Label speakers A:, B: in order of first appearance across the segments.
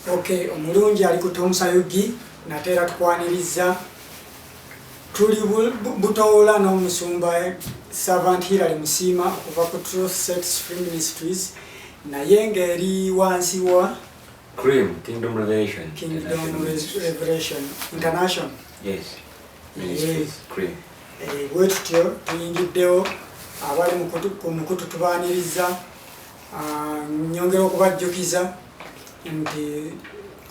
A: Okay, omulungi ali ku Tomusayugi natera tukwaniriza tuli butoola n'omusumba Servant Hilary Musima okuva ku Truth Set Free Ministries naye ng'eri wansi wa
B: Kingdom Revelation
A: International.
B: Yes. Ministries. Cream.
A: Bwetutyo tuyingiddewo abali mukutu tubaaniriza nyongera okubajjukiza nti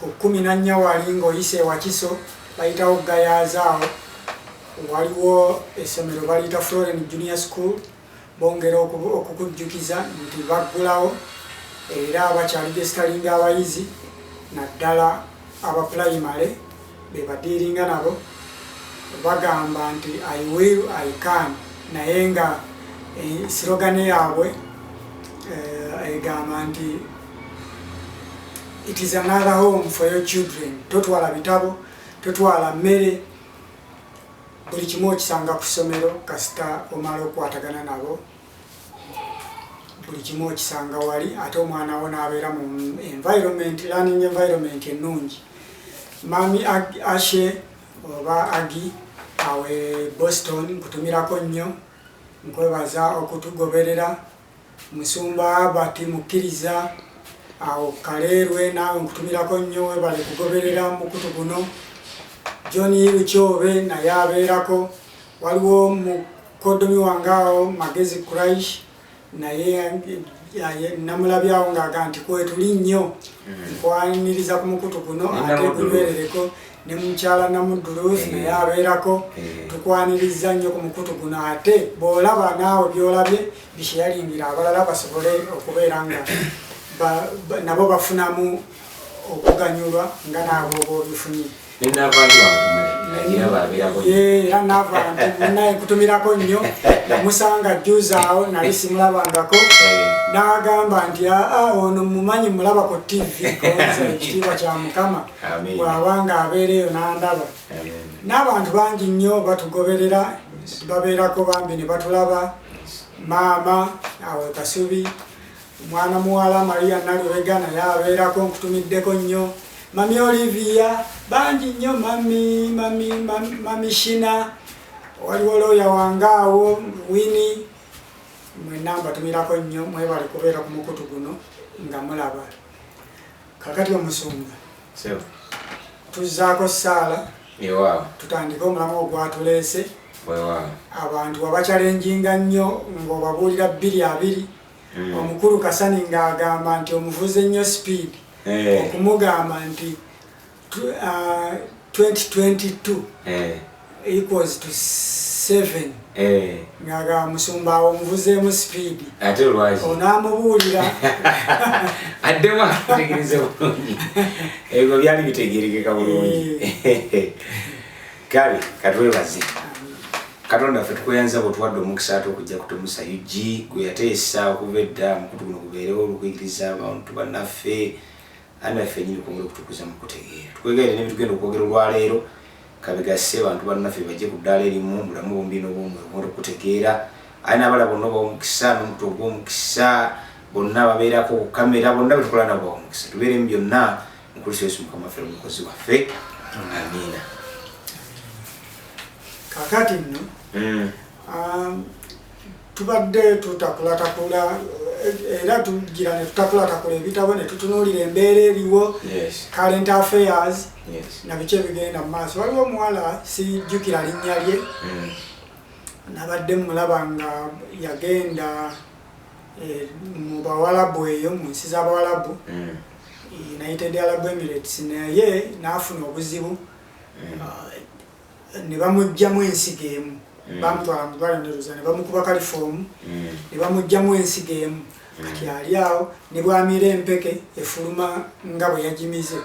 A: ku 14 wali ng'oyise Wakiso bayitawo Gayazaawo waliwo essomero baliyita Florence Junior School bongera okukujjukiza nti baggulawo era bakyaligesitalinga abayizi naddala aba primary be badiiringa nabo bagamba nti I will, I can naye nga slogane yaabwe egamba nti it is another home for your children. Totwala bitabo, totwala mmere, buli kimu okisanga ku ssomero kasita omala okwatagana nabo buli kimu okisanga wali ate omwana wo n'abeera mu learning environment ennungi. Mami Ashe oba Agi awe Boston nkutumirako nnyo nkwebaza okutugoberera musumba Abati mukkiriza awo Kaleerwe naawe nkutumirako nnyo webale kugoberera mukutu guno. John Yiruchobe naye abeerako waliwo mukodomi wange awo Magezi Christ naye namulabyawo ng'aga nti kwetuli nnyo nkwaniriza ku mukutu guno ate gubeerereko ne mukyala Namuduruth naye abeerako tukwaniriza nnyo ku mukutu guno ate bw'olaba naawe by'olabye bisheyalingira abalala basobole okubeera nga nabo bafunamu okuganyulwa nga nabo obifunye. Era n'abantu naye kutumirako nnyo musanga jjuzaawo nali simulabangako n'agamba nti ono mumanyi mulaba ku TV konza ekitiibwa kya Mukama bw'abanga abeereyo n'andaba. N'abantu bangi nnyo batugoberera babeerako bambi ne batulaba maama awe Kasubi mwana muwala Maria Nalubega naye abeerako nkutumiddeko nnyo Mami Olivia bangi nnyo mami Shina waliwo looya wangaawo Wini mwenna mbatumirako nnyo mwebale kubeera ku mukutu guno nga mulaba. Kakati omusumba tuzzaako ssaala tutandike omulamu ogwatuleese abantu wabakyalenjinga nnyo ng'obabuulira 2 omukulu Kasani ng'agamba nti omuvuze nnyo speed okumugamba nti 2022 equals to 7 ng'agamba musumba awo omuvuzeemu speed onaamubuulira
B: addemu akutegereze bulungi ebyo byali bitegerekeka bulungi. Kale katwebaze Katonda ffe tukweyanza bw'otuwadde omukisa ate okujja ku Tomusayugi gwe yateesa okuva edda mukutu guno gubeerewo olw'okuyigiriza abantu bannaffe ani naffe nyini kwongera okutukuza mu kutegeera. Tukwegaire n'ebitugenda okwogera olwaleero kabigasse abantu bannaffe bajje ku ddaala erimu mulamu bombi n'obwomwe okwongera okutegeera ani n'abala bonna obw'omukisa n'omukutu ogw'omukisa bonna babeerako ku kamera bonna betukola nabo obw'omukisa tubeeremu byonna mu Kristo Yesu Mukama waffe omukozi waffe. Amiina.
A: Kakati nno tubadde tutakulatagula era tugira ne tutakulatagula ebitabo ne tutunuulira embeera eriwo current affairs na biki ebigenda mu maaso. Waliwo omuwala sijjukira linnya lye nabadde mulaba nga yagenda mu Bawalabu eyo mu nsi z'Abawalabu United Arab Emirates naye n'afuna obuzibu ne bamugjamu ensigo emu bamutwala mu ddwaliro ne bamukuba kalifomu ne bamugjamu ensigo emu kati ali awo ne bwamira empeke efuluma nga bwe yagimize.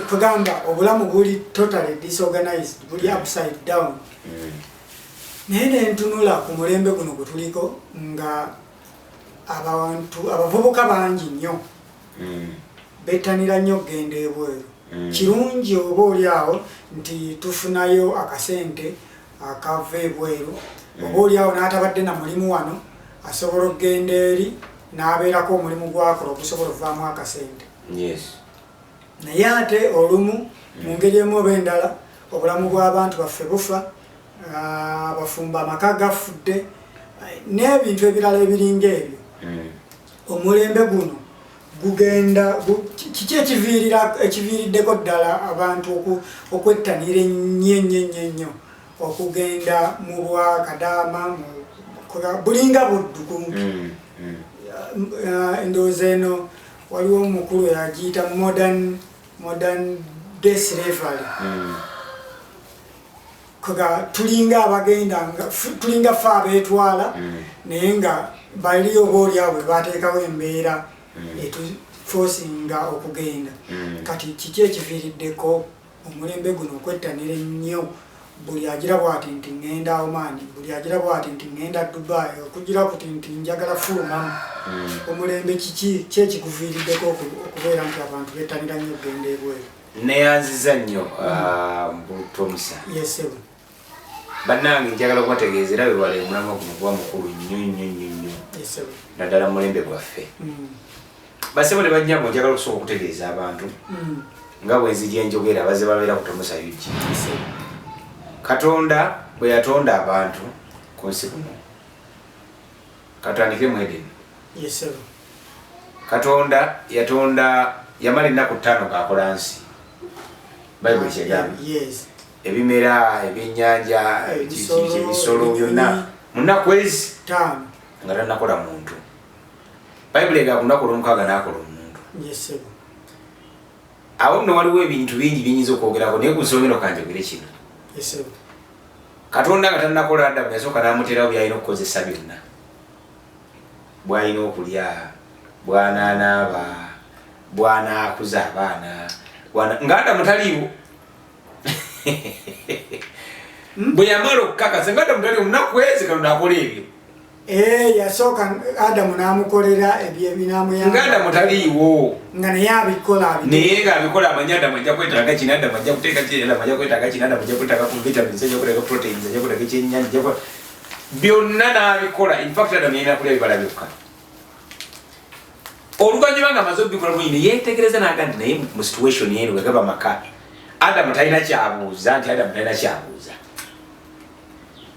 A: Tugamba obulamu buli totally disorganized buli upside down. Naye nentunula ku mulembe guno gwe tuliko nga abavubuka bangi nnyo bettanira nnyo okugenda ebweru. Kirungi oba oli awo nti tufunayo akasente akava ebweru oba oli awo n'atabadde na mulimu wano asobola okugenda eri n'abeerako omulimu gwakola okusobola okuvaamu akasente.
B: Yes.
A: Naye ate olumu mu ngeri emu oba endala obulamu bw'abantu baffe bufa, abafumba amaka gafudde n'ebintu ebirala ebiringa ebyo. Omulembe guno gugenda kiki ekiviiriddeko ddala abantu okwettanira ennyo okugenda mu bwa Kadama bulinga buddu kumpi. Endowooza eno waliwo omukulu yagiyita modern day slavery. Tulinga abagenda tulinga ffe abeetwala naye nga bali oba oliawo bwe bateekawo embeera etufosinga okugenda. Kati kiki ekiviiriddeko omulembe guno okwettanira ennyo? Buli agira bw'ati nti ŋŋenda Oman, buli agira bw'ati nti ŋŋenda Dubai, okugira kuti nti njagala fulumamu. Omulembe kiki ekikuviiriddeko okubeera nti abantu bettanira nnyo okugenda ebweru?
B: Neyanziza nnyo Tomusa.
A: Yes sir.
B: Bannange njagala kubategeeza era webale omulamwa guno guba mukulu nnyo.
A: Yes sir.
B: Naddala mulembe gwaffe. Basebo ne bajjambo njagala okusooka okutegeeza abantu nga bwenzija enjogera baze babeera ku Tomusa yugi. Katonda bwe yatonda abantu ku nsi kuno, katandike mu Edeni.
A: Yes sir.
B: Katonda yatonda yamala ennaku 5 ng'akola nsi. Bayibuli kyegamba.
A: Yes.
B: Ebimera, ebyennyanja, ebisolo byonna mu nnaku ezi
A: 5
B: nga tannakola muntu. Bayibuli egamba ku nnaku olw'omukaaga n'akola omuntu.
A: Yes sir.
B: Awo nno waliwo ebintu bingi binyinza okwogerako naye ku nsonga eno kanjogere kino.
A: Yes sir.
B: Katonda nga tannakola Adamu yasooka n'amuteerawo by'alina okukozesa byonna. Bw'alina okulya, bw'anaanaaba, bw'anaakuza abaana, nga Adamu taliiwo. Bwe yamala okukakasa nga Adamu taliiwo munaku ezi Katonda akola ebyo.
A: Yasooka Adamu n'amukolera ebyo ebinaamuyamba.
B: Nga Adamu taliiwo.
A: Nga naye abikola.
B: Naye ng'abikola amanyi Adamu ajja kwetaaga kino, Adamu ajja kuteeka kino, Adamu ajja kwetaaga kino, Adamu ajja kwetaaga ku vitamins, ajja kwetaaga proteins, ajja kwetaaga ekyennyanja, byonna n'abikola. In fact Adamu yalina kulya ebibala byokka. Oluvannyuma ng'amaze obbikola bulungi yeetegereza n'agamba naye mu situation yeno bwe gaba maka Adamu talina kyabuuza nti Adamu talina kyabuuza.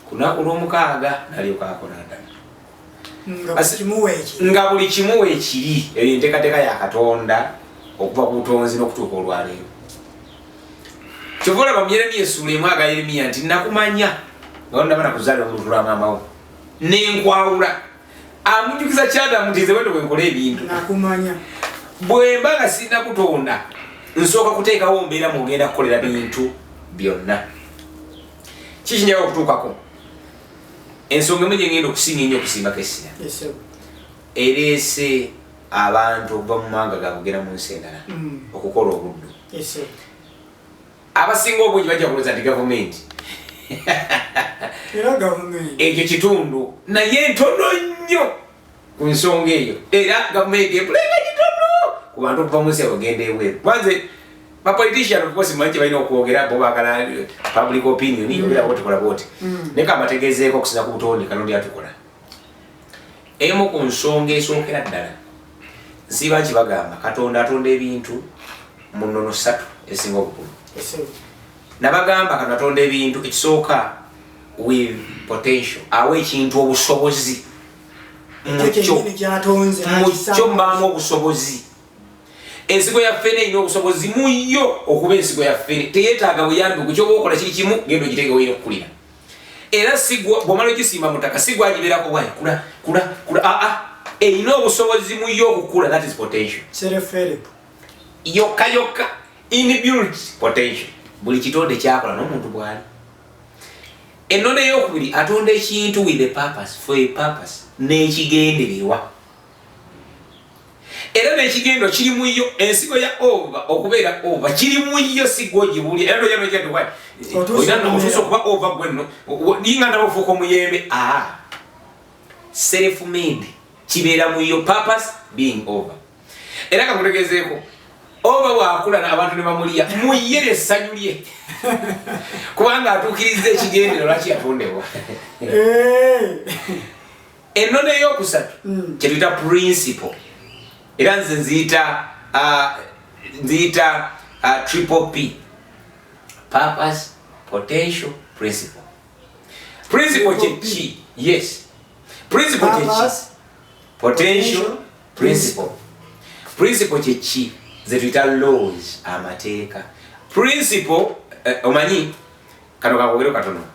B: Ku lunaku lw'omukaaga n'alyoka akola Adamu. Nga buli kimu weekiri eyo enteekateeka ya Katonda okuva ku butonzi n'okutuuka olwaleero. Kyova olaba mu Yeremiya essuula emu aga Yeremiya nti nakumanya nga ndaba nakuzaala olubuto lwa maama wo n'enkwawula. Amujjukiza ky'Adamu nti nze bwetyo bwe nkola ebintu.
A: Nakumanya.
B: Bwe mba nga sirina kutonda nsooka kuteekawo mbeera mugenda kukolera bintu byonna. Kiki njagala okutuukako? Ensonga emu gye ngenda okusinga ennyo okusimbako essira. Ereese abantu okuva mu mawanga ga kugenda mu nsi endala okukola obuddu. Abasinga obungi bajja kulowooza nti gavumenti.
A: Era gavumenti.
B: Ekyo kitundu naye ntono nnyo ku nsonga eyo. Era gavumenti epulenga kitono ku bantu okuva mu nsi abagenda ebweru. Kwanze bapolitician of course manyi balina okwogera bo baagala public opinion yogera boti kola boti. Naye kabategeezeeko okusinza ku butonde Katonda yatukola. Emu ku nsonga esookera ddala nsiba kibagamba Katonda atonda ebintu mu nnono 3 esinga obukulu. Nabagamba Katonda atonda ebintu ekisooka with potential awe ekintu obusobozi mucyo mbaamu obusobozi. Ensigo yaffe n'erina obusobozi muyo okuba ensigo yaffe teyeetaaga buyambi okukyoba okola kiri kimu genda ogiteeka wera okukulira. Era sigwa bw'omala ogisimba mu ttaka sigwa agibeerako bwayi kula erina obusobozi muyo okukula. That is potential.
A: Self-help.
B: Yokka inbuilt potential. Buli kitonde kyakola n'omuntu bw'ali. Ennono ey'okubiri atonda ekintu with a purpose, for a purpose, n'ekigendererwa. Era n'ekigendo kiri mu yo ensigo ya over okubeera over kiri mu yo sigwa ogibulya. Era yano kyadde bwayi oyina n'otuusa okuba over gwenno ninga ndaba ofuuka omuyembe. Self made kibeera mu yo, purpose being over. Era kakutegeezeeko oba bw'akula n'abantu ne bamulya muye l'essanyu lye kubanga atuukiriza ekigendero lwaki yatondebwa. Ennono ey'okusatu kye tuyita principle. Era nze nziyita nziyita triple P. Purpose, potential, principle. Principle kye. Yes. Principle kye. Potential, principle. Principle kye ze tuyita laws, amateeka. Principle omanyi kano kakogero katono.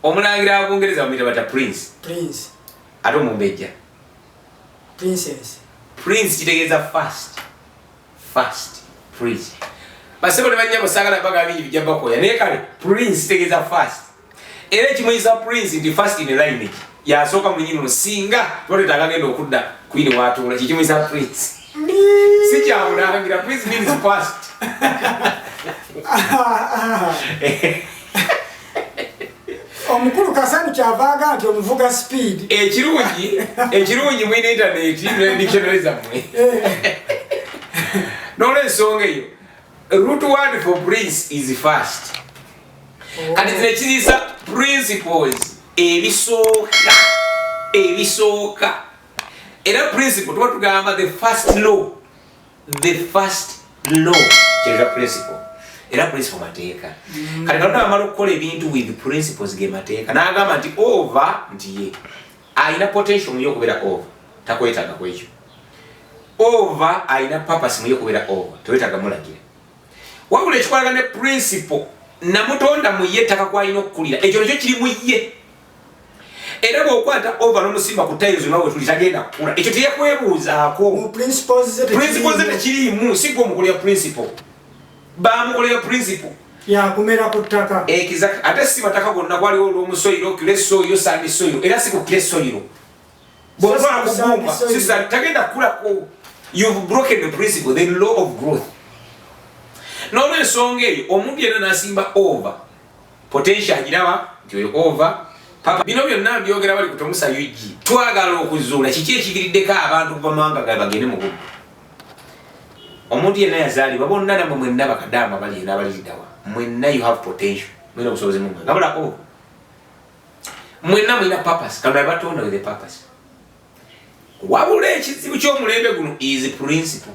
B: Omulangira abungereza bamuyita bata prince. Ate omumbejja
A: princess.
B: Prince kitegeeza first prince. Basebo ne banyabo sagala baga bibiri bijja bakoya naye kale prince kitegeeza first. Era kimuyisa prince ndi first in line yasooka mu nyino singa twaleta agenda okudda queen watuula kikimuyisa prince. Si kyawulangira prince means first.
A: Omukulu Kasani kyavaaga nti omuvuga speed.
B: Ekirungi mwine internet dictionary zammwe. N'olwensonga eyo root word for prince is first. Kati zino ekiriisa principles ebisooka. Era principle tuba tugamba the first law kyera principle. Era principle mateeka. Kati katonda amala okukola ebintu with principles ge mateeka n'agamba nti over nti ye ayina potential mu y'okubeera over takwetaaga ku ekyo. Over ayina purpose mu y'okubeera over tewetaaga mulagira. Wabula ekikwalaga ne principle namutonda mu ye ttaka kwalina okukulira ekyo nakyo kiri mu ye. Era bw'okwata over n'omusimba ku tiles nawe tuli tagenda kukula ekyo teyakwebuuzaako.
A: Principles
B: tekiriimu si gwe omukolera principle. Bamukolera principle
A: yakumera ku ttaka.
B: Exactly. Ate si mataka gonna kwaliwo olw'omusoiro kile soiro sandi soiro era si ku kile soiro. Bw'osobola kugumba sisa tagenda kukulako. You've broken the principle, the law of growth. N'olwensonga eyo omuntu yenna n'asimba over potential agiraba nti oyo over papa. Bino byonna byogera bali kutomusa UG. Twagala okuzuula kiki ekigiriddeko abantu kuva mawanga gali bagende mu bubbi. Omuntu yenna yazaalibwa bonna namwe mwenna bakadama bali yenna abaliriddawa. Mwenna you have potential. Mwena obusobozi mu mwanga. Ngabula over. Mwenna mwina purpose. Katonda yabatonda with a purpose. Wabula ekizibu ky'omulembe guno is principle.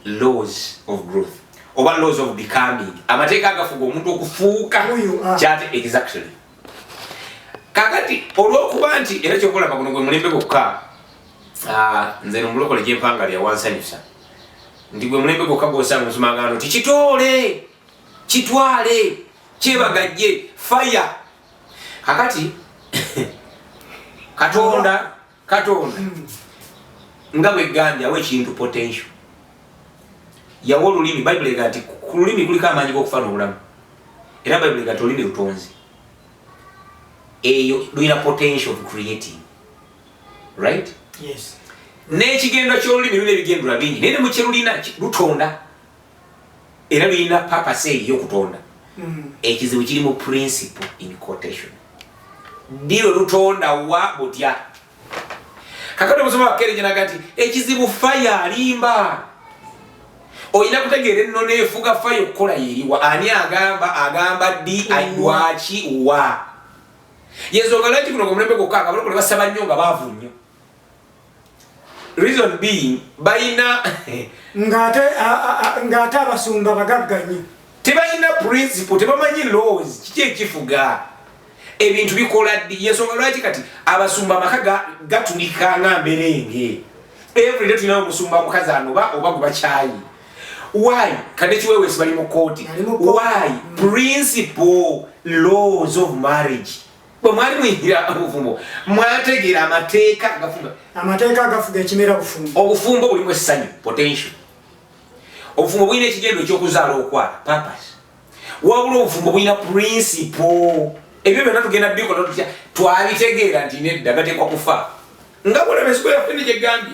B: Laws of growth. Oba laws of becoming. Amateeka agafuga omuntu okufuuka. Kyate exactly. Kakati olw'okuba nti era kyokulaba guno gwe mulembe gwokka. Nze nomulokole gy'empanga lya wansanyusa. Ndi gwe mulembe gwokka gw'osanga musumangano nti kitwale, kyebagajje, fire. Kakati Katonda nga bwe gambye awa ekintu potential. Yawa olulimi, Bible ega nti ku lulimi kuliko amaanyi g'okufa n'obulamu. Era Bible ega nti olulimi lutonzi. Eyo lulina potential of creating. Right?
A: Yes.
B: N'ekigendo ky'olulimi lulina ebigendera bingi naye ne mu kye lulina lutonda. Era lulina purpose ey'okutonda. Ekizibu kiri mu principle in quotation. Diro lutonda wa butya. Kakati omusoma wakere jinaga nti ekizibu fire alimba. Oyina kutegeera enno neefuga fire okukola yeriwa. Ani agamba di aidwaki wa. Yensonga lwaki kuno ku mulembe gwokka abalogo ne basaba nnyo nga baavu nnyo. Reason being balina ng'ate abasumba bagagganyi. Tebalina principle, tebamanyi laws, kiki ekifuga. Ebintu bikola ddi. Yensonga lwaki kati abasumba amaka gatulika nga mberenge. Every day tulina omusumba mukazi anoba oba guba kyayi. Why? Kade kiweweesi bali mu kooti. Why? Principle, laws of marriage. Bwemwali mwingira obufumbo mwategeera amateeka agafuga ekimera bufumbo. Obufumbo bulimu essanyu, potential. Obufumbo bulina ekigendo ekyokuzaala okwala, purpose. Wabula obufumbo bulina principle. Ebyo byonna tugenda bikola tutya twabitegeera nti nedda gateekwa kufa. Nga bulemesi bwe yaffe gye gambye.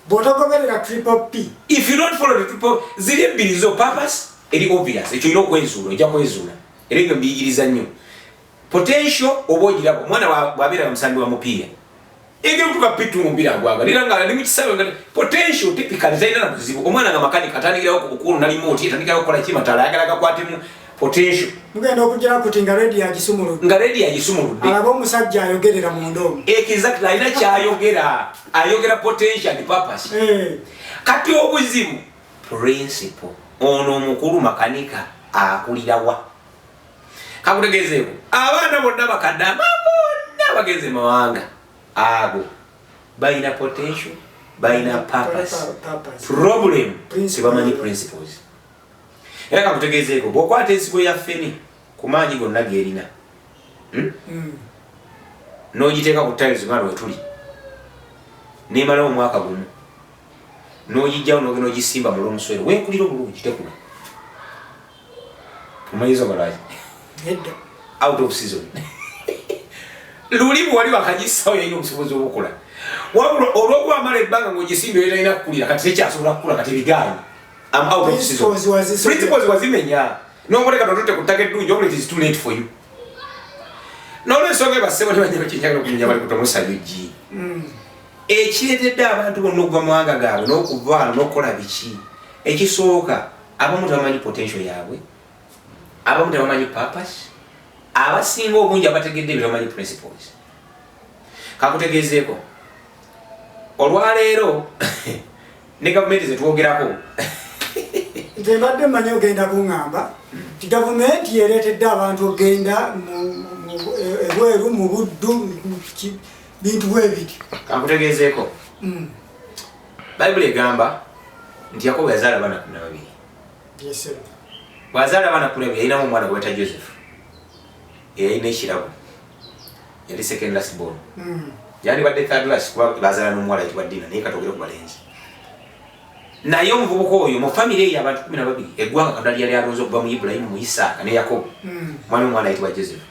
A: Bw'otogoberera triple P.
B: If you don't follow the triple ziri ebbiri zo purpose eri obvious ekyo olina okwezuula ojja kwezuula. Era ebyo mbiyigiriza nnyo. Potential oba ogiraba omwana bw'abeera musambi wa mupiira. Engeri otuka pitu mu mupiira agwagala era nga ali mu kisaawe nga potential typically zalina na buzibu. Omwana nga makanika atandikirawo okulu na remote atandikirawo okukola kimatala ayagala gakwatemu potential
A: mugenda okujja kuti nga ready agisumuludde alaba omusajja ayogerera mu ndomo
B: exactly alina ayogera potential and purpose kati obuzibu principle ono omukulu makanika akulirawa kakutegezeeko abaana bonna bakadama bonna bageze mawanga ago balina potential balina purpose problem sibamanyi principles era kakutegezeeko bw'okwata ensigo ya ffene ku maanyi gonna gerina n'ogiteeka ku tiles nga lwetuli nemalawo omwaka gumu n'ogijjawo n'ogenda ogisimba mu lw'omuswero wenkulira obulungi tekula omanyizo malwaki out of season luli bwali wakagisawo yalina obusobozi obukula wabula olw'okwamala ebbanga ng'ogisimbye talina kukulira kati tekyasobola kukula kati ebigaanyi out of season principles wazimenya n'omuleka totote ku ttaka eddungi obula it is too late for you n'olwensonga ebassebo tebanyaba kyenjagala okumenya bali kutomusayo gi ekiretedde abantu bonna okuva mawanga gaabwe n'okuvaano n'okukola biki ekisooka abamu tebamanyi potential yaabwe abamu tebamanyi purpose abasinga obungi abategedde ebitabamanyi principles kakutegezeeko olwaleero ne gavumenti zetwogerako
A: nze mbadde mmanyi ogenda kuŋŋamba ti gavumenti yereetedde abantu ogenda ebweru mu buddu bintu bwebiti
B: kankutegezeeko bayibuli egamba nti yakobo yazaala abaana 12 bw'azaala abaana 12 yalinamu omwana gwe weta Joseph eyalina ekirabo yali second last born yandibadde third last kuba bazaala n'omuwala yitibwa Dina naye katogere ku balenzi naye omuvubuka oyo mu famire eyo abantu 12 eggwanga Katonda lyali alonze okuva mu Ibulayimu mu Isaaka ne Yakobo mwana omwana yitibwa Joseph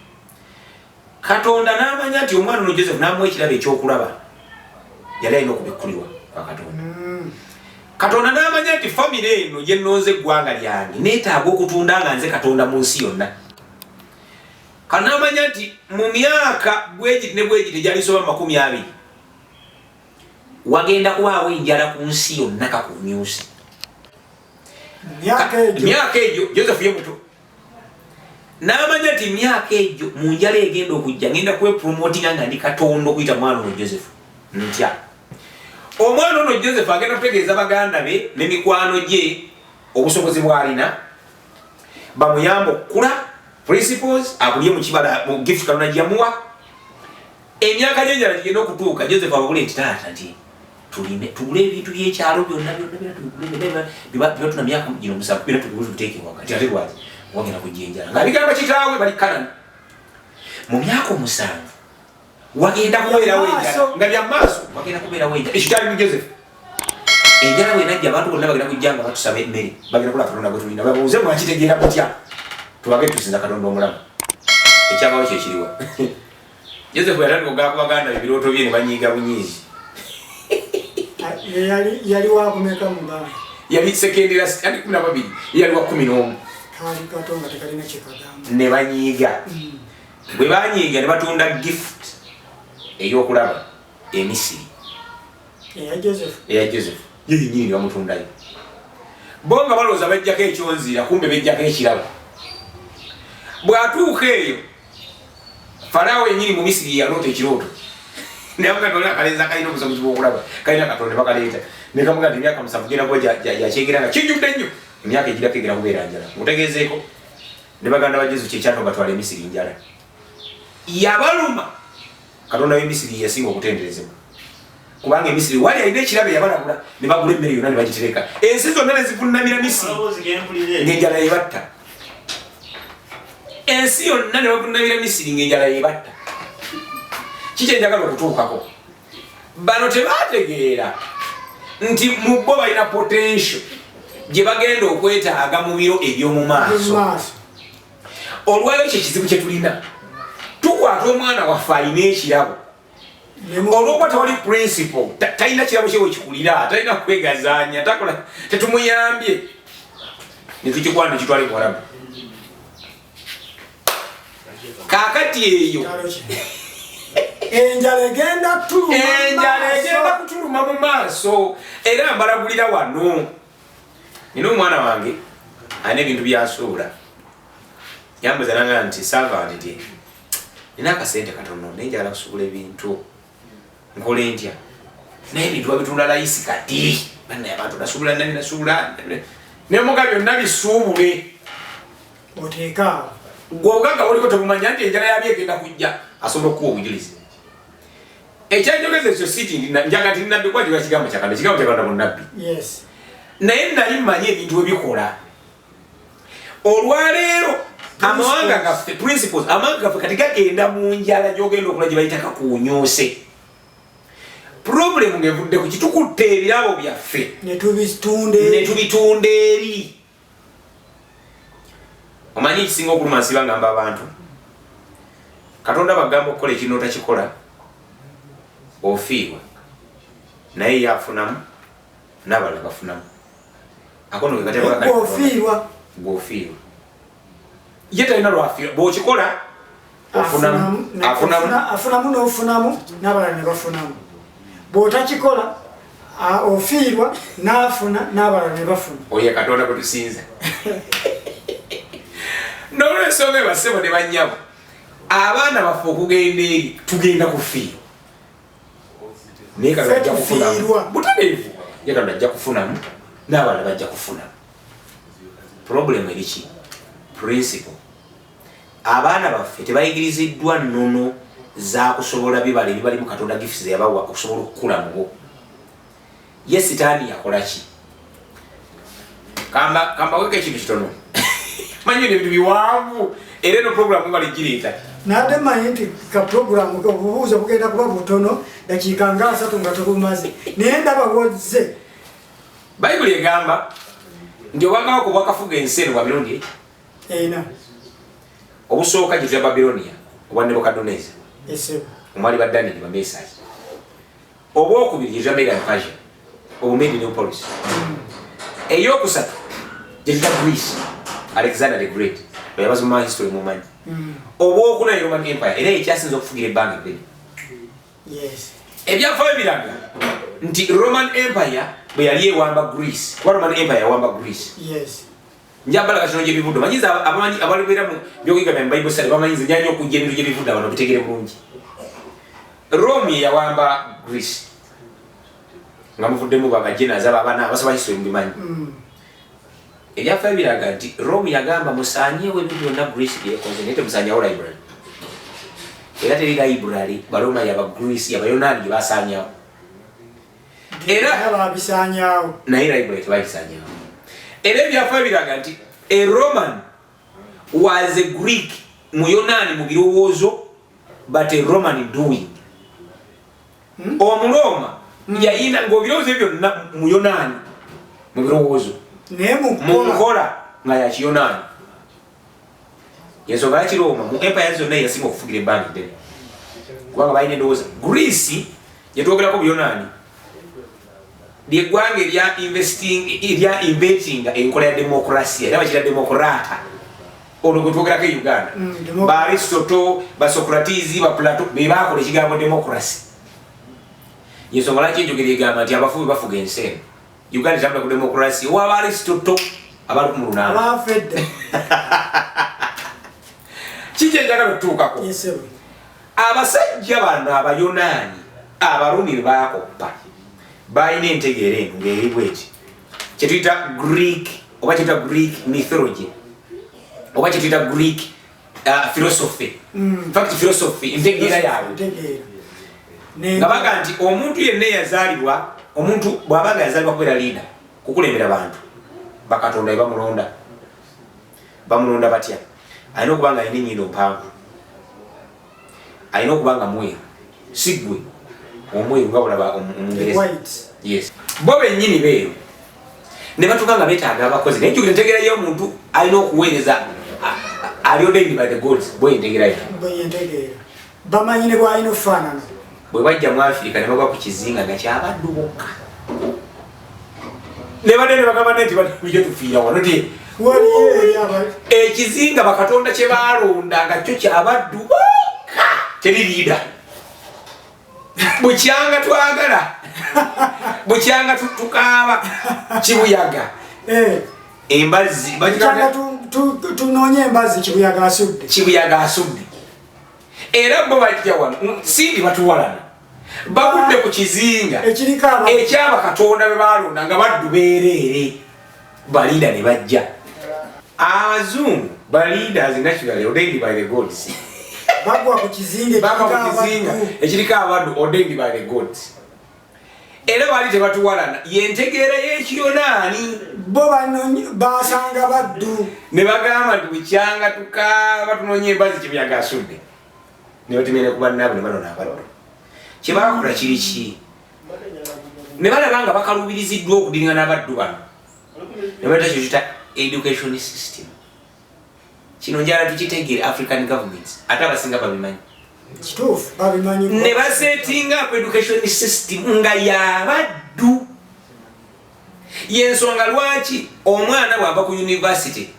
B: Katonda n'amanya nti omwana ono Joseph n'amuwa ekirabo ekyokulaba yali alina okubikkulirwa kwa Katonda Katonda n'amanya nti famire eno gye nnonze eggwanga lyange neetaaga okutunda nga nze Katonda mu nsi yonna kanamanya nti mu myaka bwegiti ne bwegiti gyalisoba 20 wagenda kubaawo enjala ku nsi yonna kakunyusi myaka egyo Joseph ye muto n'amanya nti myaka egyo mu njala egenda okujja ngenda kwepromotinga nga ndi Katonda okuyita mwana ono Joseph ntya omwana ono Joseph agenda kutegeeza baganda be n'emikwano gye obusobozi bw'alina bamuyamba okukula principles akulye mu kibala mu gift Katonda gyamuwa emyaka gy'enjala gigenda okutuuka Joseph abagule nti taata nti tulime tugule ebintu by'ekyalo byonna bibatuna myaka gino musanvu bira tubiteeke wakati ate lwaki wagenda kujja enjala nga bigamba kitaawe bali Kanani mu myaka 7 wagenda kubeerawo enjala nga bya maaso wagenda kubeerawo enjala ekitali mu Joseph enjala bwenajja abantu bonna bagenda kujja nga batusaba emmere bagenda kula Katonda gwe tulina babuuze mwakitegeera kutya tubage tusinza Katonda omulamu ekyabawo kyekiriwa Joseph yatandika okugamba ku baganda ebirooto bye ne banyiiga bunyiizi
A: yali wakumeka mu bana
B: yali sekendera 12 yali wa 11
A: kali Katonda tekalina kyekagamba
B: ne banyiiga bwe banyiiga ne batunda gift ey'okulaba emisiri eya Joseph yenyini bamutundayo bonga balooza bajjako ekyonzira kumbe bejjako ekirabo bw'atuuka eyo Farao yenyini mu Misiri yaloota ekirooto naye Katonda akalenzi akalina obusobozi bw'okulaba kalina Katonda bakaleeta ne kamuga nti emyaka 7 genda kuba gyakyegera nga kijjudde nnyo emyaka egirako egera kubeera njala mutegeezeeko ne baganda ba Yesu kyekyatoo batwala Emisiri njala yabaluma Katonda w'Emisiri yasinga okutenderezebwa kubanga Emisiri wali alina ekirabo yabalabula ne bagula emmere yonna ne bagitereka ensi zonna ne zivunnamira Misiri ng'enjala yebatta ensi yonna ne bavunnamira Misiri ng'enjala yebatta kiki enjagala okutuukako bano tebaategeera nti mu bo balina potential gye bagenda okwetaaga mu biro eby'omu maaso olwaleero ekyo ekizibu kye tulina tukwata omwana waffe alina ekirabo olwokuba tewali principle talina kirabo kye wekikulira talina kwegazaanya takola tetumuyambye netukikwana nekitwale Buwarabu kaakati eyo
A: enjala egenda
B: kutuluma mu maaso era mbalagulira wano nina omwana wange alina ebintu byasuula yambuza nanga nti servant ndi nina akasente katono nenjala kusubula ebintu nkole ntya naye ebintu babitunda layisi kati bannaye abantu nasubula nani nasubula nemuga byonna bisuubule
A: oteekaawo
B: gw'obugagga buliko tebumanya nti enjala yabi egenda kujja asobola okuwa obujulizi ekyanjogeza ekyo siti njaga nti nnabbi kwatibwa kigambo kyakanda kigambo kyakanda mu nnabbi naye nali mmanyi ebintu bwe bikola olwaleero amawanga gaffe principles amawanga gaffe kati gagenda mu njala gy'ogenda okola gye bayita kakuunyuuse problemu ng'evudde ku kitukutte ebirabo byaffe ne tubitunda eri omanyi ekisinga okuluma nsiba ngamba abantu katonda bagamba okukola ekintu otakikola ofiirwa naye yafunamu n'abalala bafunamu akono
A: gwegatebaofiirwa
B: gwofiirwa ye talina lwafiirwa bw'okikola
A: afunamu n'ofunamu n'abalala ne bafunamu bw'otakikola ofiirwa n'afuna n'abalala ne bafuna
B: oye katonda kwe tusinza n'olwensonga ebassebo ne bannyabo abaana baffe okugenda eri tugenda kufiirwa naye katonda ajja kufunamu butereevu ye katonda ajja kufunamu n'abalala bajja kufunamu problemu eriki principle abaana baffe tebayigiriziddwa nnono za kusobola bibala ebibalimu katonda gifisi yabawa okusobola okukula mu bo ye sitaani yakola ki kamba weka ekintu kitono manyi ebintu biwanvu era eno programu ebali gireeta
A: nadde manyi nti ka programu obubuuza bugenda kuba butono dakiika nga 3 nga tubumaze naye ndaba wozze
B: bayibuli egamba nti obwakabaka obwakafuga ensi eno bwa mirundi eki
A: ena
B: obusooka gye tuya babilonia obwa nebukadoneza omwali ba Daniel bamesai obwokubiri gye tuya Media and Persia obumedi Neopolis eyokusatu gye tuya Greece Alexander the Great yabaza mu history mumanyi obwokuna Roman Empire era ekyasinza okufugira ebbanga eddene ebyafaayo biraga nti Roman Empire bwe yali ewamba Greece kuba Roman Empire yawamba Greece njambala katono gye bivudde manyiza abamanyi abalibera mu byokuyiga bya Bible study bamanyiza nyanya okujja ebintu gye bivudde abantu bitegere bulungi Rome yawamba Greece nga muvuddemu bagajenazi abaana abasaba history mubimanyi ebyafaayo biraga nti Rome yagamba musaanyewo ebintu byonna Greece byekoze naye temusaanyawo library era teri library Baroma yaba Greece yabayonaani gye basaanyawo era
A: babisaanyawo
B: naye library tebagisaanyawo era ebyafaayo biraga nti a Roman was a Greek muyonaani mu birowoozo but a Roman doing omuloma yayina ng'obirowoozo ebyo byonna muyonaani mu birowoozo munkola nga yakiyonaani yensonga yakiroma mu empire zonna yasinga okufugira ebbanga eddene kubanga balina endowooza Greece gyetwogerako buyonaani lyeggwanga erya inventinga enkola ya demokrasia era bakira demokrata olwo gwe twogerako e Uganda ba Aristotle ba Socrates ba Plato be bakola ekigambo demokrasi yensonga lwaki enjogera egamba nti abafubi bafuga ensi eno Uganda etambula ku demokrasi owaba Aristotle abali ku
A: abafedde
B: kijenjagala tutuukako abasajja bano abayonaani abarumi be bakoppa balina entegeera eno ng'eri bweti kyetuyita Greek oba kyetuyita Greek mythology oba kyetuyita Greek philosophy fact philosophy entegeera yaabwe nga baga nti omuntu yenna eyazaalibwa omuntu bw'abanga yazaalibwa kubeera leader kukulembera bantu bakatonda bamulonda batya alina okuba nga alina ennyindo mpanvu alina okuba nga mweru siggwe omweru nga bulaba omungereza bo bennyini beeru ne batuuka nga beetaaga abakozi naye njukira entegerayo omuntu alina okuweereza ali ordained by the gods bwe entegerayo
A: bamanyine bwalina okufaanana
B: bwe bajja mu Afirika ne bagwa ku kizinga nga kyabaddu bokka ne badde ne bagamba nti bijja tufiira wano ti ekizinga bakatonda kye baalonda nga kyo kyabaddu bokka teri liida bukyanga twagala bukyanga tukaaba kibuyaga embazzi
A: tunonye embazi kibuyaga asudde
B: era bo bajja wano sindi batuwalana bagudde ku kizinga ekyaba Katonda be balonda nga baddu beerere balida ne bajja abazungu leaders naturally ordained by the gods
A: bagwa ku kizinga
B: ekiriko abaddu ordained by the gods era bali tebatuwalana yentegeera y'ekiyonaani
A: bo basanga baddu
B: ne bagamba nti bukyanga tukaaba tunoonya embazi kibuyaga asudde ne batemera ku bannaabwe ne banona abaddu kye baakola kiri ki ne balaba nga bakalubiriziddwa okudiringa n'abaddu bano ne baleta kyo kita education system kino njala tukitegeere African governments ate abasinga babimanyi
A: kituufu babimanyi
B: ne basetinga ku education system nga y'abaddu yensonga lwaki omwana bw'ava ku university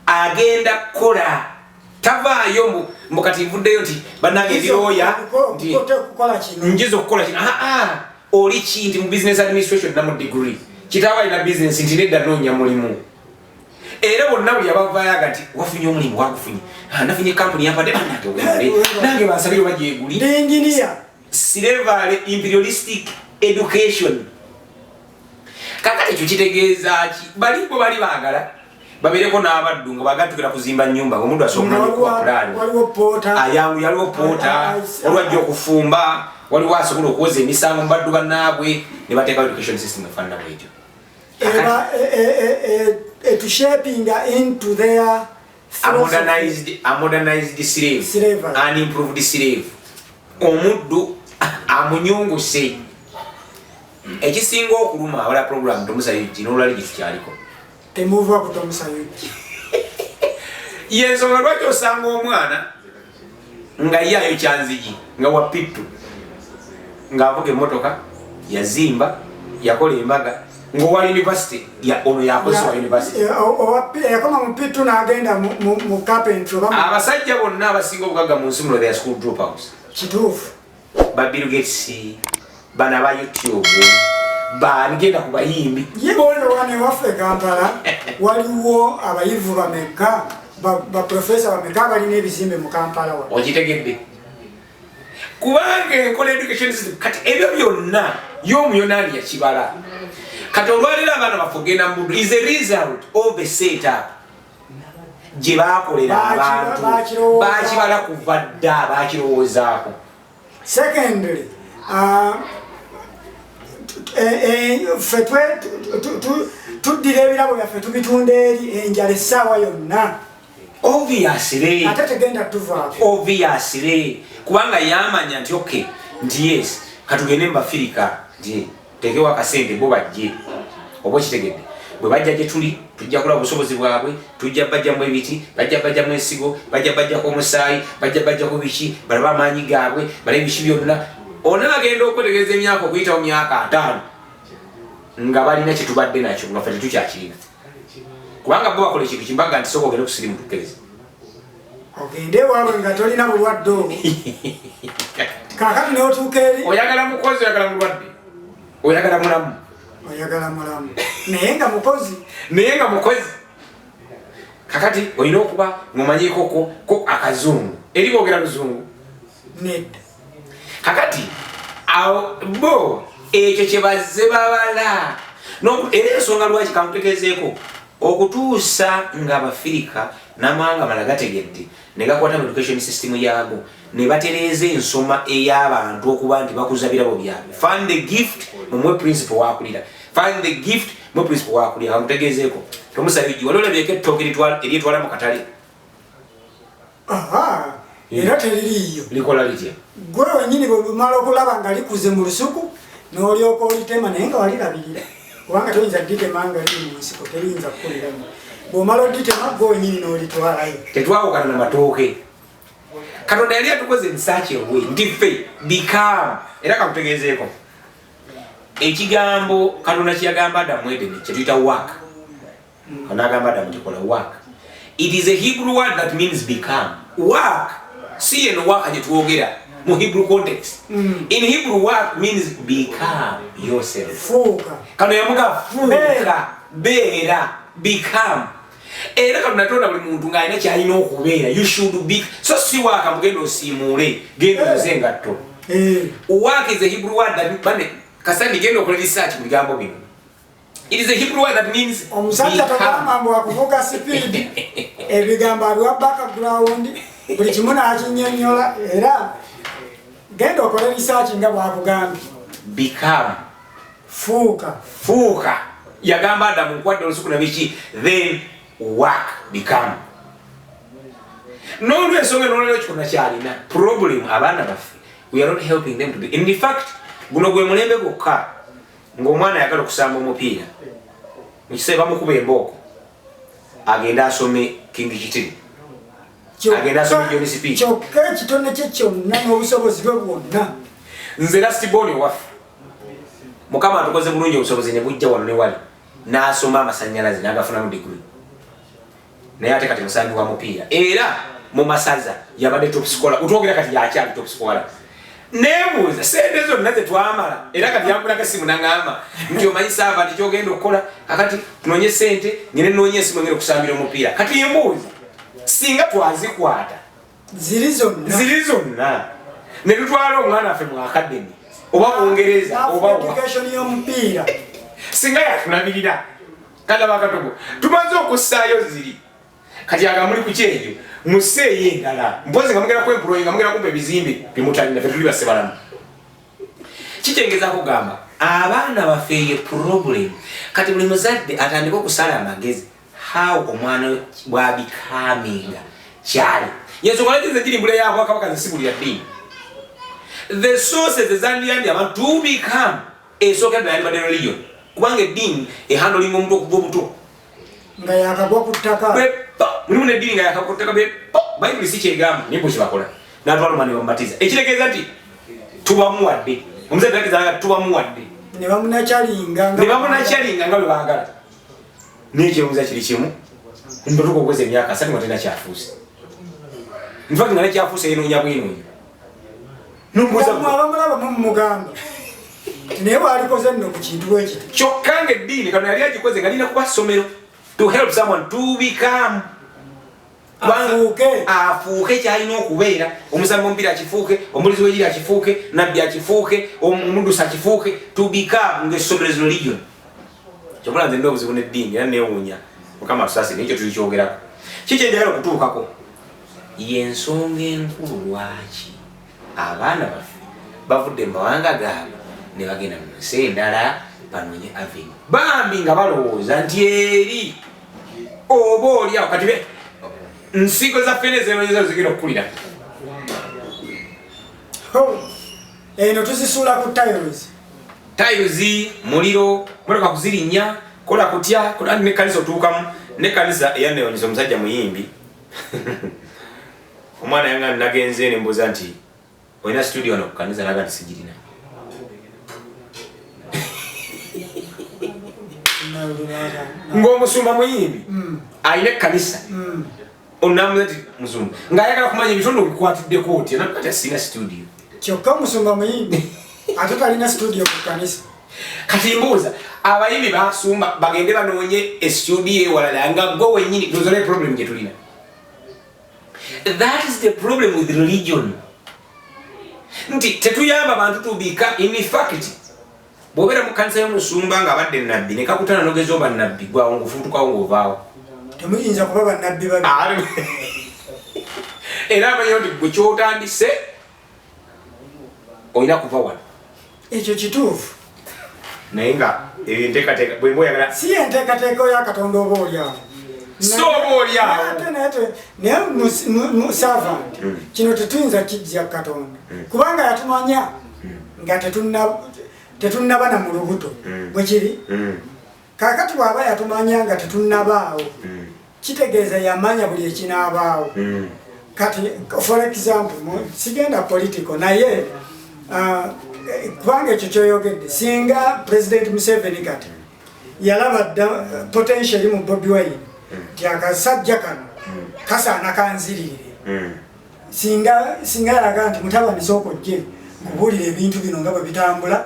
B: agenda kukola tavaayo mbukati nvuddeyo nti bannange ndioya nti njiza okukola kino oli ki nti mu business administration na mu degree kitaawo alina business nti nedda noonya mulimu era bonna buli abavaayo aga nti wafunye omulimu wagufunye nafunye kampuni yampadde bannange wemale nange bansabire bagyeguli
A: engineer
B: slavery imperialistic education kakati ekyo kitegeeza ki balibo bali baagala babeereko n'abaddu nga bagatukira kuzimba nnyumba ng'omuntu asooka pulaani ayangu yaliwo poota olwajja okufumba waliwo asobola okuwoza emisango mu baddu bannaabwe ne bateekawo education system efaanana bwetyo
A: to shaping into their
B: a modernized slave an improved slave omuddu amunyunguse ekisinga okuluma abala program tomusayuki n'olwali gifukyaliko
A: temuva kutomusayuki
B: yensonga lwaki osanga omwana nga yaayo kyanzigi nga wapittu ng'avuga emmotoka yazimba yakola embaga ng'owa university ono yakozesa wa university
A: yakoma mupittu n'agenda mu carpentry
B: abasajja bonna abasinga obugagga mu nsi muno their school dropouts
A: kituufu
B: ba Bill Gates bana ba YouTube ngenda ku bayimbi
A: yebolewane waffe Kampala waliwo abayivu bameka baprofesa bameka balina ebizimbe mu Kampala
B: okitegedde kubanga enkola education system kati ebyo byonna y'omuyonaani yakibala kati olwaliro abaana bafugenda mbudu is a result of a setup gye baakolera abantu bakibala kuva dda bakirowoozaako.
A: Secondly, tuddira ebirabo byaffe tubitunda eri enjala essaawa yonna.
B: Obviously.
A: Ate tegenda tuvaako.
B: Obviously. Kubanga yamanya nti okay, nti yes, katugende mbafirika, nti tegewa akasente bo bajje. Obo kitegedde. Bwe bajja gye tuli, tujja kulaba obusobozi bwabwe, tujja bajjamu ebiti, bajjamu ensigo, bajja ku omusaayi, bajja ku biki, balaba amaanyi gaabwe, balaba ebiki byonna. Ona agenda okwetegereza emyaka okuyitawo myaka 5 nga balina kye tubadde nakyo nga ffe tetukyakirina. Kubanga bo bakola ekintu kimbaga nti sooka ogende kusirimu tukkiriza.
A: Ogende waabwe nga tolina bulwadde obwo. Kaakati n'otuuka eri.
B: Oyagala mukozi, oyagala mulwadde. Oyagala mulamu.
A: Oyagala mulamu. Naye nga mukozi. Kakati olina okuba ng'omanyiiko ko akazungu. Eri boogera luzungu. Nedda.
B: Kakati awo bo ekyo kye bazze babala. Era ensonga lwaki kankutegeezeeko okutuusa ng'Abafirika n'amawanga malala gategedde ne gakwata mu education system yaago ne batereeza ensoma ey'abantu okuba nti bakuza birabo byabwe. Find the gift mumwe principle waakulira. Find the gift mwe principle waakulira. Kankutegeezeeko tomusabijji wali olabyeko ettooke eryetwala mu katale.
A: Era teririiyo.
B: Likola litya?
A: Gwe wennyini bwe lumala okulaba nga likuze mu lusuku n'olyoka olitema naye nga walirabirira. Kubanga toyinza dditema nga liri mu nsiko teriyinza kukuliramu. Bw'omala odditema gwe wennyini n'olitwalayo.
B: Tetwawukana na matooke. Katonda yali atukoze research ewe nti ffe become. Era kakutegeezeeko ekigambo Katonda kyeyagamba Adamu Edeni kye tuyita work. N'agamba Adamu tikola work. It is a Hebrew word that means become. Work. See and work gye twogera mu Hebrew context. In Hebrew, work means become yourself.
A: Fuuka.
B: Kano yamuga fuuka, beera, become. era kamunatonda buli muntu ng'alina kyalina okubeera. You should be so si waaka mugenda osiimuule genda oze ngatto. Work is a Hebrew word that bane kasandi genda okola research mu bigambo bino. It is a Hebrew word that means
A: omusajja tokama mbu akuvuga speed ebigambo alwa background buli kimu n'akinyonnyola era genda okola research nga bwakugambye.
B: Become fuuka yagamba Adamu nkwadde olusuku na biki then work become. N'olwensonga n'olwekyo kyonna kyalina problem abaana baffe. We are not helping them to do. In fact, guno gwe mulembe gokka ng'omwana ayagala okusamba omupiira mu kiseera bamukuba embooko agenda asome King Kitiri agenda asome John Speech
A: kyokka ekitone kye kyonna n'obusobozi bwe bwonna.
B: Nze Lastborn waffe Mukama atukoze bulungi obusobozi ne bujja wano ne wali n'asoma amasannyalaze n'agafunamu degree naye ate kati musambi wa mupiira era mu masaza yabadde top scholar utwogera kati yakyali top scholar. Nebuuza sente zonna ze twamala era kati yampulako essimu n'aŋŋamba nti omanyi saava nti kyogenda okukola kakati tunoonye sente nyine nnoonye esimu ngenda okusambira omupiira. Kati yembuuza singa twazikwata ziri zonna ne tutwala omwana waffe mu akademi oba Bungereza oba
A: education y'omupiira
B: singa yatunabirira kanda bakatogo tumaze okussaayo ziri kati agamuli ku kyeyo museeyo endala mpozi nga mugenda kwempulooyi nga mugenda kumpa ebizimbe bimutalina ffe tuli bassebalamu. Kikyengeza kugamba abaana baffe ye problem. Kati buli muzadde atandika okusala amagezi how omwana bwabikaminga kyali yensonga leki ze giri mbula yaabwe akabaka zisibulira ddiini. The sources ezandiyambye abantu to become esooka ddala yandibadde religion kubanga eddiini ehandolinga omuntu okuva obuto
A: nga yakagwa ku ttaka
B: mulimu n'eddiini nga yakagwa ku ttaka bayibuli si kyegamba naye bwe kibakola n'atwala omwana ne bamubatiza ekitegeeza nti tubamuwadde omuzadde agezanga tubamuwadde
A: ne bamunakyalinga
B: nga bwe baagala naye ekyebuuza kiri kimu ndotuka okweza emyaka 3 nga tena kyafuuse nfact nga nekyafuuse yenoonya bwenoonya
A: abamulaba mumugamba naye bwalikoze nno ku kintu bwekiti
B: kyokka nga eddiini kano yali agikoze nga lina kuba ssomero to help someone to become afuuke kyalina okubeera. Omusambi omupiira akifuuke, omulizi w'egiri akifuuke, nabbi akifuuke, omuddusi akifuuke to become ng'essomero zino religion. Kyokkola nze nd'obuzibu n'eddiini era neewuunya Mukama atusaasire ekyo tuli kyogerako. Kiki enjagala okutuukako y'ensonga enkulu lwaki abaana baffe bavudde mu mawanga gaabwe ne bagenda mu nsi endala banoonye avenue bambi nga balowooza nti eri oba oliawo kati nsigo zaffe nezenoonyeza zigenda okukulira.
A: eno tuzisuula ku
B: tiles muliro motoka kuzirinnya kola kutya kola n'ekkanisa otuukamu n'ekkanisa eyanneewonyeza omusajja muyimbi omwana yanga nagenze ne mbuuza nti olina studio wano ku kanisa naga nti sigirina. Ng'omusumba muyimbi alina ekkanisa onamuza nti musumba ng'ayagala kumanya ebitondo bikwatiddeko otya nakati asina studio
A: kyokka omusumba muyimbi ate talina studio ku kanisa.
B: Kati mbuuza abayimbi basumba bagende banoonye estudio ewalala nga go wennyini tuzole problem gye tulina. That is the problem with religion. Nti tetuyamba abantu tubika in fact bw'obeera mu kanisa y'omusumba ng'abadde nabbi ne kakutana n'ogeza oba nabbi gwawo ngufuutukawo ng'ovaawo
A: temuyinza kuba bannabbi babi
B: era amanyi nti gwe kyotandise olina kuva wano.
A: Ekyo kituufu
B: naye nga enteekateeka bwe mboyagala
A: si enteekateeka ya Katonda oba olyawo
B: oba olyawo
A: naye mu servant kino tetuyinza kijja Katonda kubanga yatumanya nga tetunnaba na mu lubuto bwe kiri kakati bw'aba yatumanya nga tetunnabaawo kitegeeza yamanya buli ekinaabaawo. Kati for example sigenda political naye kubanga ekyo kyoyogedde singa President Museveni kati yalaba potential mu Bobi Wine nti akasajja kano kasaana kanzirire singa yalaga nti mutabani sooka ojje kubuulira ebintu bino nga bwe bitambula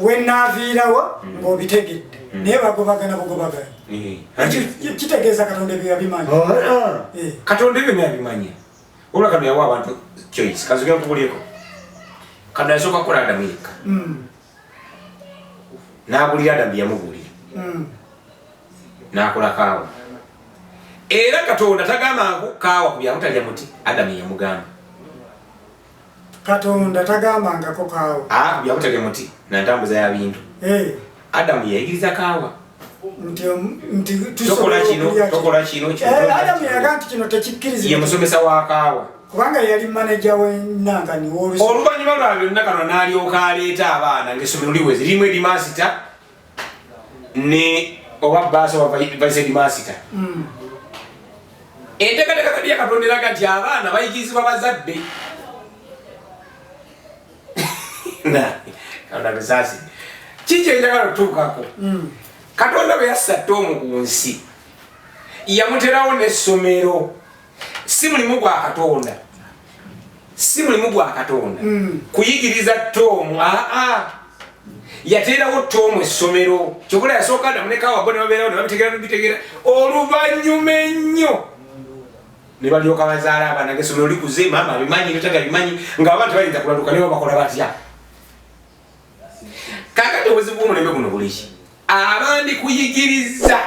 A: we naaviirawo ng'obitegedde naye bagobagana bugobagana kitegeeza Katonda ebyo yabimanyi
B: Katonda ebyo yabimanyi olwa kano yawa abantu choice kazugera kubulieko kano yasooka kukola Adamu yekka n'abulira Adamu yamubulira n'akola kaawa era Katonda tagambanga kaawa ku byamutalya muti Adamu yamugamba
A: Katonda tagambangako kaawa
B: ku byamutalya muti nantambuza ya bintu Adamu yayigiriza kaawa
A: nti
B: tokola kino
A: Adamu yaga nti kino tekikkirizibwa
B: ye musomesa wa kaawa
A: kubanga yali manager w'ennanga
B: oluvannyuma lwa byonna kano n'alyoka aleeta abaana ng'essomero liweze lirimu edimasita ne oba baasa oba vice edimasita enteekateeka kati ya Katonda eraga nti abaana bayigirizibwa bazadde katondasaasi kiki enjagala okutuukako Katonda bwe yassa Toomu ku nsi yamuterawo n'essomero si mulimu gwa Katonda kuyigiriza Toomu yateerawo Toomu essomero kyokula yasooka Adamu ne Kaawa bo ne babeerawo ne babitegeera oluvannyuma ennyo ne balyoka bazaala abaana ng'essomero likuze maama abimanyi netagabimanyi ng'abantu bayinza kulaluka ne babakola batya kakati obuzibu bw'omulembe guno buliki abandi kuyigiriza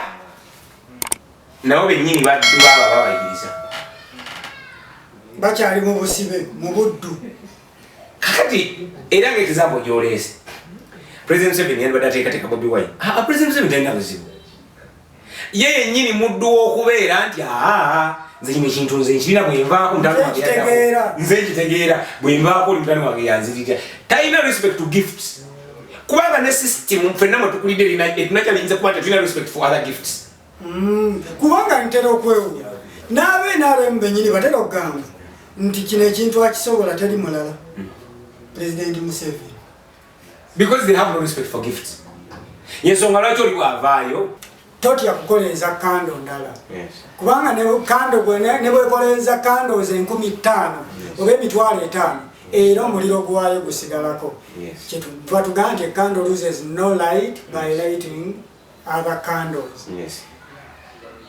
B: nabo bennyini baddu baaba babayigiriza
A: bakyali mu busibe mu buddu
B: kakati era ng'ekizambo gy'oleese President Museveni yandibadde ateekateeka Bobi Wine President Museveni talina buzibu ye yennyini muddu w'okubeera nti nze kino ekintu nze nkirina bwe nvaako nze nkitegeera bwe nvaako oli mutani wange yanzirira talina respect to gifts kubanga ne system ffenna mwe tukulidde tunakyayinza kuba tetulina respect for other gifts
A: kubanga ntera okwewuula n'abeNRM bennyini batera okugamba nti kino ekintu akisobola teri mulala President Museveni
B: because they have no respect for gifts yensonga lwaki oli bw'avaayo
A: totya kukoleeza kando ndala kubanga ne kando ne bwekoleeza kando ze 15,000 oba emitwalo 5 era omuliro gwayo gusigalako twatugamba nti candle loses no light by lighting other candles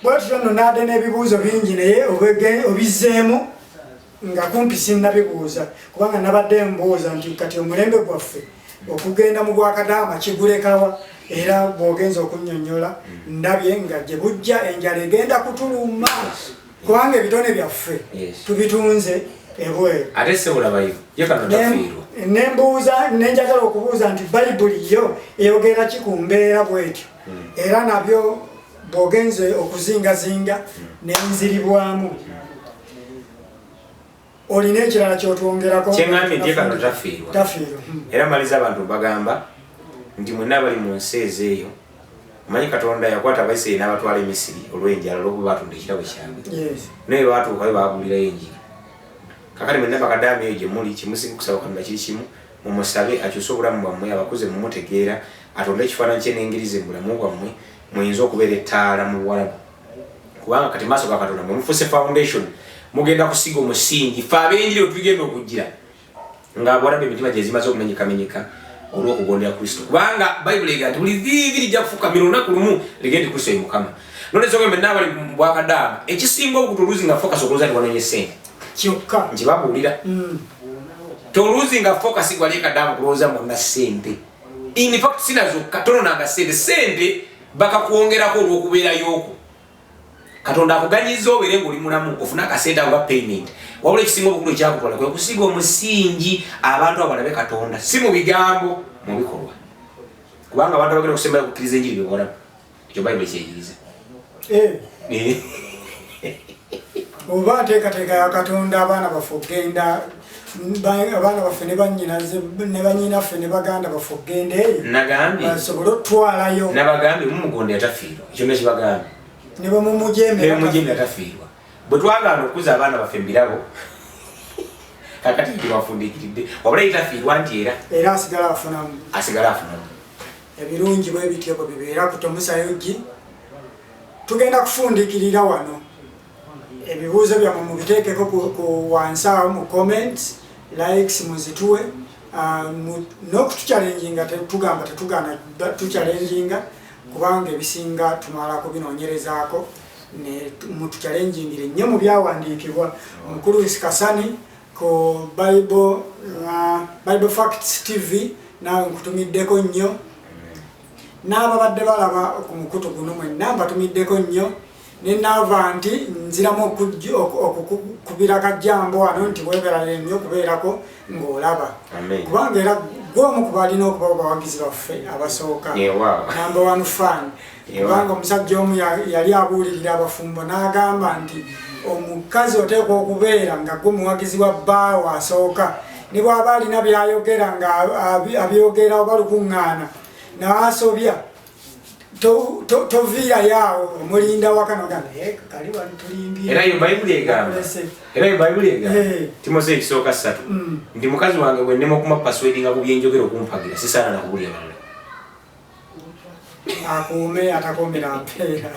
A: bwatutyo nno naade n'ebibuuzo bingi naye obizzeemu nga kumpi sinnabibuuza kubanga nabadde mbuuza nti kati omulembe gwaffe okugenda mu gwa Kadama kigulekawa era bw'ogenza okunnyonnyola ndabye nga gye bujja enjala egenda kutuluma kubanga ebitone byaffe tubitunze ebweru
B: ate sebulabayo ye kano tafiirwa
A: nembuuza nenjagala okubuuza nti bayibuli yo eyogera ki ku mbeera bwetyo era nabyo bw'ogenze okuzingazinga nenziribwamu olina ekirala kyotwongerako
B: kyeŋŋambye nti ye kano tafiirwa era maliza abantu bagamba nti mwenna bali mu nsi ezeeyo omanyi Katonda yakwata Abayisirayiri n'abatwala e Misiri olw'enjala olw'okuba batunda ekirabo kyabwe naye baatuukayo baagulirayo enjiri kakati mwenna bakadaama eyo gye muli kimusinga okusaba Katonda kiri kimu mumusabe akyuse obulamu bwammwe abakuze mumutegeera atonde ekifaananyi kye n'engirize mu bulamu bwammwe muyinza okubeera ettaala mu Buwarabu kubanga kati maaso ga Katonda mwe mufuuse foundation mugenda kusiga omusingi fe ab'enjiri otugenda okujjira ng'Abawarabu emitima gye zimaze okumenyekamenyeka olw'okugondera Kristo kubanga Bayibuli egamba nti buli viivi lijja kufukamira olunaku lumu ligende Kristo ye Mukama nolwensonga mwenna abali mu Bwakadaama ekisinga obukutu nga focus okulowooza nti wanoonya ssente
A: kyokka
B: nkibabuulira toluzinga focus gwali Kadama kulowooza mwonna ssente in fact sina zokka tononanga ssente bakakwongerako olw'okubeerayoko Katonda akuganyiza obeere ng'oli mulamu ofuna akasente ako ka payment wabula ekisinga obukulu ekyakutwala kwe kusiga omusingi abantu abalabe Katonda si mu bigambo mu bikolwa kubanga abantu abagenda okusembayo okukkiriza enjiri bebawalabu ekyo Bayibuli kyeyigiriza
A: oba nteekateeka ya Katonda abaana baffe okgenda abaana baffe ne bannyinaffe ne baganda baffe okgenda eyo basobole okutwalayo
B: nabagambye mumugonde atafiirwa ekyo nekibagambye
A: ne bamumujeemera
B: atafiirwa bwe twagaana okuza abaana baffe mbirabo kakati tibafundiikiridde wabula yitafiirwa nti
A: era asigala afunamu ebirungi bwe bityo bwe bibeera kutomusayo gi tugenda kufundiikirira wano ebibuuzo byammwe mubiteekeko ku wansi awo mu comments likes muzituwe n'okutuchallenginga tugamba tetugaana tuchallenginga kubanga ebisinga tumala kubinoonyerezaako ne mutuchalengingire nnyo mu byawandiikibwa. Mukulu Kasani ku Bible Facts TV nawe nkutumiddeko nnyo, n'ababadde balaba ku mukutu guno mwenna mbatumiddeko nnyo, ne naava nti nziramu okukubira kajjambo wano nti weeberale nnyo kubeerako ng'olaba, kubanga era gwomu ku balina okuba abawagizi baffe abasooka number 1 fan. Kubanga omusajja omu yali abuulirira abafumbo n'agamba nti omukazi oteekwa okubeera nga gwe muwagizi wa bbaawo asooka, ne bw'aba alina by'ayogera nga abyogera oba lukuŋŋaana n'asobya toviirayo awo omulinda wakano gana kali wali tulimbye.
B: Era yo Bayibuli egamba Timoseewo 3 nti mukazi wange bwe nnema okumapaswedinga ku byenjogera okumpagira sisaana nakubulya balala.
A: Akuume atakomera mpeera.